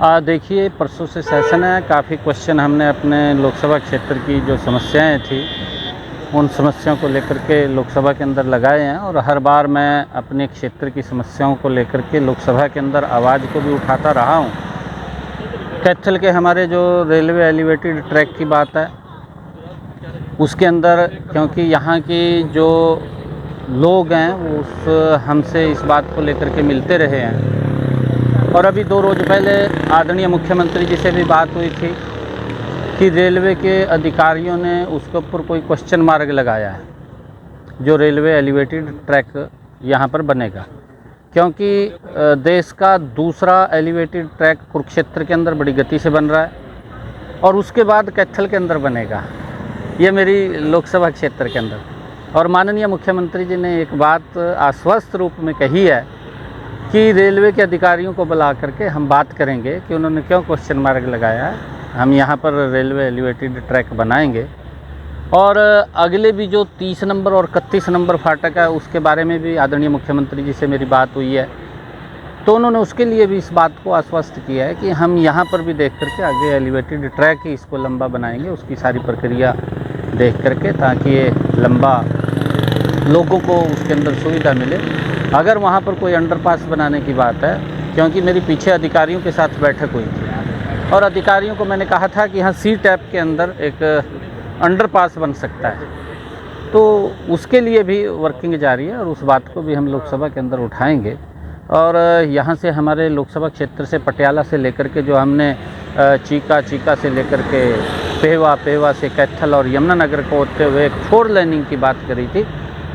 देखिए, परसों से सेशन है। काफ़ी क्वेश्चन हमने अपने लोकसभा क्षेत्र की जो समस्याएं थी, उन समस्याओं को लेकर के लोकसभा के अंदर लगाए हैं और हर बार मैं अपने क्षेत्र की समस्याओं को लेकर के लोकसभा के अंदर आवाज़ को भी उठाता रहा हूं। कैथल के हमारे जो रेलवे एलिवेटेड ट्रैक की बात है, उसके अंदर क्योंकि यहाँ की जो लोग हैं वो हमसे इस बात को लेकर के मिलते रहे हैं और अभी 2 रोज़ पहले आदरणीय मुख्यमंत्री जी से भी बात हुई थी कि रेलवे के अधिकारियों ने उसके ऊपर कोई क्वेश्चन मार्क लगाया है, जो रेलवे एलिवेटेड ट्रैक यहाँ पर बनेगा, क्योंकि देश का दूसरा एलिवेटेड ट्रैक कुरुक्षेत्र के अंदर बड़ी गति से बन रहा है और उसके बाद कैथल के अंदर बनेगा, ये मेरी लोकसभा क्षेत्र के अंदर। और माननीय मुख्यमंत्री जी ने एक बात आश्वस्त रूप में कही है कि रेलवे के अधिकारियों को बुला करके हम बात करेंगे कि उन्होंने क्यों क्वेश्चन मार्क लगाया है। हम यहाँ पर रेलवे एलिवेटेड ट्रैक बनाएंगे और अगले भी जो 30 नंबर और 31 नंबर फाटक है, उसके बारे में भी आदरणीय मुख्यमंत्री जी से मेरी बात हुई है, तो उन्होंने उसके लिए भी इस बात को आश्वस्त किया है कि हम यहाँ पर भी देख करके आगे एलिवेटेड ट्रैक ही इसको लंबा बनाएंगे, उसकी सारी प्रक्रिया देख करके, ताकि ये लंबा लोगों को उसके अंदर सुविधा मिले। अगर वहाँ पर कोई अंडरपास बनाने की बात है, क्योंकि मेरी पीछे अधिकारियों के साथ बैठक हुई थी और अधिकारियों को मैंने कहा था कि यहाँ सी टैप के अंदर एक अंडरपास बन सकता है, तो उसके लिए भी वर्किंग जारी है और उस बात को भी हम लोकसभा के अंदर उठाएंगे। और यहाँ से हमारे लोकसभा क्षेत्र से पटियाला से लेकर के जो हमने चीका से लेकर के पेहवा से कैथल और यमुनानगर को होते हुए एक 4 लेनिंग की बात करी थी,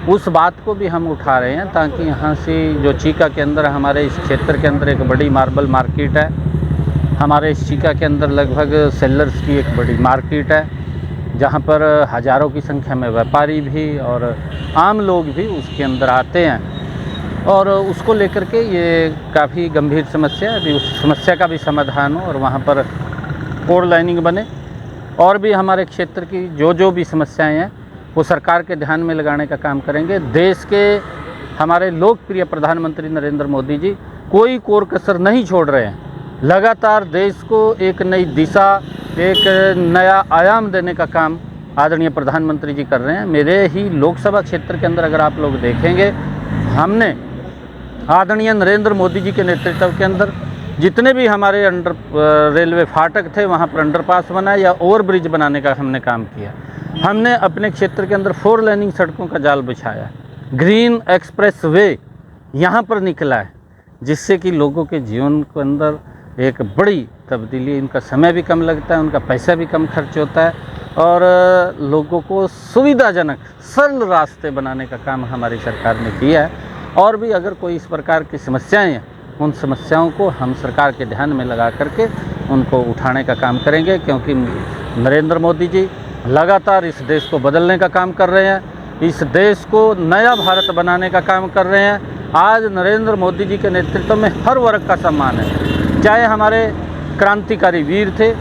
उस बात को भी हम उठा रहे हैं, ताकि यहाँ से जो चीका के अंदर हमारे इस क्षेत्र के अंदर एक बड़ी मार्बल मार्केट है, हमारे इस चीका के अंदर लगभग सेलर्स की एक बड़ी मार्केट है, जहाँ पर हज़ारों की संख्या में व्यापारी भी और आम लोग भी उसके अंदर आते हैं और उसको लेकर के ये काफ़ी गंभीर समस्या है। अभी उस समस्या का भी समाधान हो और वहाँ पर 4 लाइनिंग बने और भी हमारे क्षेत्र की जो भी समस्याएं हैं वो सरकार के ध्यान में लगाने का काम करेंगे। देश के हमारे लोकप्रिय प्रधानमंत्री नरेंद्र मोदी जी कोई कोर कसर नहीं छोड़ रहे हैं, लगातार देश को एक नई दिशा, एक नया आयाम देने का काम आदरणीय प्रधानमंत्री जी कर रहे हैं। मेरे ही लोकसभा क्षेत्र के अंदर अगर आप लोग देखेंगे, हमने आदरणीय नरेंद्र मोदी जी के नेतृत्व के अंदर जितने भी हमारे रेलवे फाटक थे, वहाँ पर अंडरपास बनाए या ओवरब्रिज बनाने का हमने काम किया। हमने अपने क्षेत्र के अंदर 4 लेनिंग सड़कों का जाल बिछाया, ग्रीन एक्सप्रेस वे यहाँ पर निकला है, जिससे कि लोगों के जीवन के अंदर एक बड़ी तब्दीली, इनका समय भी कम लगता है, उनका पैसा भी कम खर्च होता है और लोगों को सुविधाजनक सरल रास्ते बनाने का काम हमारी सरकार ने किया है। और भी अगर कोई इस प्रकार की समस्याएं हैं, उन समस्याओं को हम सरकार के ध्यान में लगा करके उनको उठाने का काम करेंगे, क्योंकि नरेंद्र मोदी जी लगातार इस देश को बदलने का काम कर रहे हैं, इस देश को नया भारत बनाने का काम कर रहे हैं। आज नरेंद्र मोदी जी के नेतृत्व में हर वर्ग का सम्मान है, चाहे हमारे क्रांतिकारी वीर थे,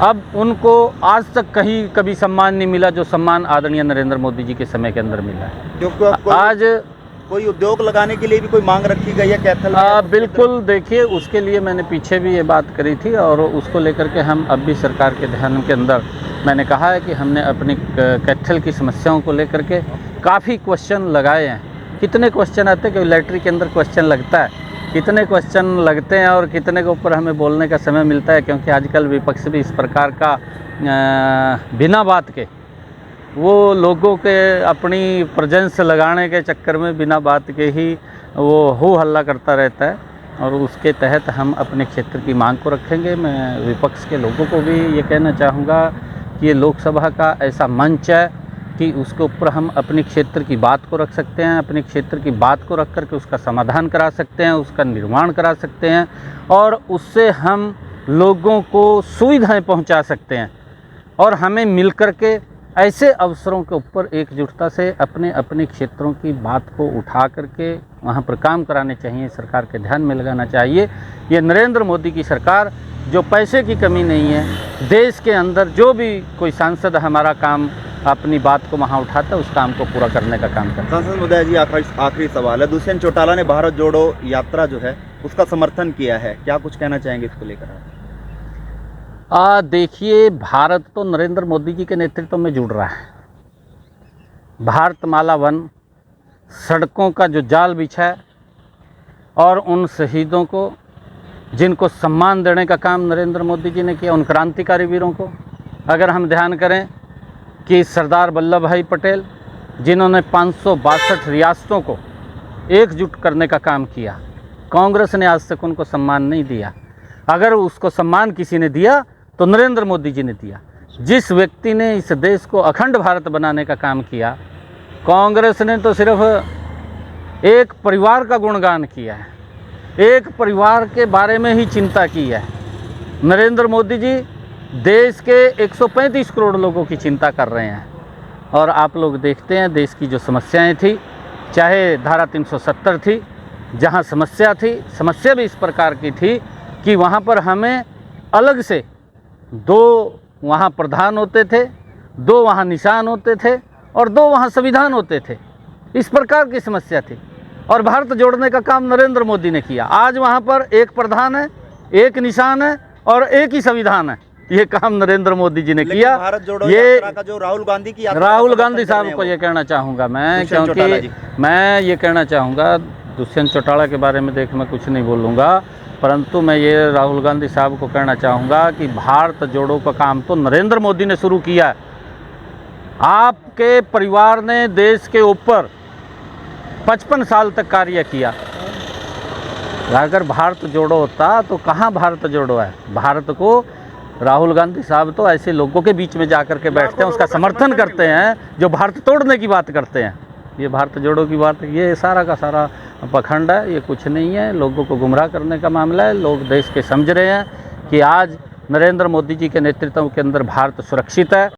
अब उनको आज तक कहीं कभी सम्मान नहीं मिला जो सम्मान आदरणीय नरेंद्र मोदी जी के समय के अंदर मिला है। क्योंकि आज कोई उद्योग लगाने के लिए भी कोई मांग रखी गई है कैथल में? बिल्कुल, देखिए उसके लिए मैंने पीछे भी ये बात करी थी और उसको लेकर के हम अब भी सरकार के ध्यान के अंदर मैंने कहा है कि हमने अपनी कैथल की समस्याओं को लेकर के काफ़ी क्वेश्चन लगाए हैं। कितने क्वेश्चन आते हैं कि लैटरी के अंदर क्वेश्चन लगता है, कितने क्वेश्चन लगते हैं और कितने के ऊपर हमें बोलने का समय मिलता है, क्योंकि आजकल विपक्ष भी इस प्रकार का बिना बात के वो लोगों के अपनी प्रेजेंस लगाने के चक्कर में बिना बात के ही वो हो हल्ला करता रहता है और उसके तहत हम अपने क्षेत्र की मांग को रखेंगे। मैं विपक्ष के लोगों को भी ये कहना चाहूँगा कि ये लोकसभा का ऐसा मंच है कि उसके ऊपर हम अपने क्षेत्र की बात को रख सकते हैं, अपने क्षेत्र की बात को रख करके उसका समाधान करा सकते हैं, उसका निर्माण करा सकते हैं और उससे हम लोगों को सुविधाएं पहुंचा सकते हैं। और हमें मिलकर के ऐसे अवसरों के ऊपर एकजुटता से अपने अपने क्षेत्रों की बात को उठा करके वहाँ पर काम कराने चाहिए, सरकार के ध्यान में लगाना चाहिए। ये नरेंद्र मोदी की सरकार, जो पैसे की कमी नहीं है, देश के अंदर जो भी कोई सांसद हमारा काम अपनी बात को वहाँ उठाता है, उस काम को पूरा करने का काम करता है। सांसद महोदय जी, आखिरी सवाल है। दुष्यंत चौटाला ने भारत जोड़ो यात्रा जो है उसका समर्थन किया है, क्या कुछ कहना चाहेंगे इसको लेकर? देखिए, भारत तो नरेंद्र मोदी जी के नेतृत्व में जुड़ रहा है। भारतमाला वन सड़कों का जो जाल बिछा है और उन शहीदों को जिनको सम्मान देने का काम नरेंद्र मोदी जी ने किया, उन क्रांतिकारी वीरों को अगर हम ध्यान करें कि सरदार वल्लभ भाई पटेल जिन्होंने 562 रियासतों को एकजुट करने का काम किया, कांग्रेस ने आज तक उनको सम्मान नहीं दिया। अगर उसको सम्मान किसी ने दिया तो नरेंद्र मोदी जी ने दिया। जिस व्यक्ति ने इस देश को अखंड भारत बनाने का काम किया, कांग्रेस ने तो सिर्फ एक परिवार का गुणगान किया है, एक परिवार के बारे में ही चिंता की है। नरेंद्र मोदी जी देश के 135 करोड़ लोगों की चिंता कर रहे हैं। और आप लोग देखते हैं देश की जो समस्याएं थी, चाहे धारा 370 थी, जहां समस्या थी, समस्या भी इस प्रकार की थी कि वहां पर हमें अलग से 2 वहां प्रधान होते थे, 2 वहां निशान होते थे और 2 वहां संविधान होते थे। इस प्रकार की समस्या थी और भारत जोड़ने का काम नरेंद्र मोदी ने किया। आज वहां पर एक प्रधान है, एक निशान है और एक ही संविधान है। ये काम नरेंद्र मोदी जी ने किया। भारत जोड़ो ये यात्रा का जो राहुल गांधी की यात्रा, राहुल गांधी साहब को ये कहना चाहूँगा मैं, क्योंकि मैं ये कहना चाहूँगा, दुष्यंत चौटाला के बारे में देख मैं कुछ नहीं बोलूँगा, परंतु मैं ये राहुल गांधी साहब को कहना चाहूँगा कि भारत जोड़ो का काम तो नरेंद्र मोदी ने शुरू किया है। आपके परिवार ने देश के ऊपर 55 साल तक कार्य किया। अगर भारत जोड़ो होता तो कहाँ भारत जोड़ो है? भारत को राहुल गांधी साहब तो ऐसे लोगों के बीच में जाकर के बैठते हैं, उसका समर्थन करते हैं जो भारत तोड़ने की बात करते हैं। ये भारत जोड़ो की बात, ये सारा का सारा पखंड है, ये कुछ नहीं है, लोगों को गुमराह करने का मामला है। लोग देश के समझ रहे हैं कि आज नरेंद्र मोदी जी के नेतृत्व के अंदर भारत सुरक्षित है।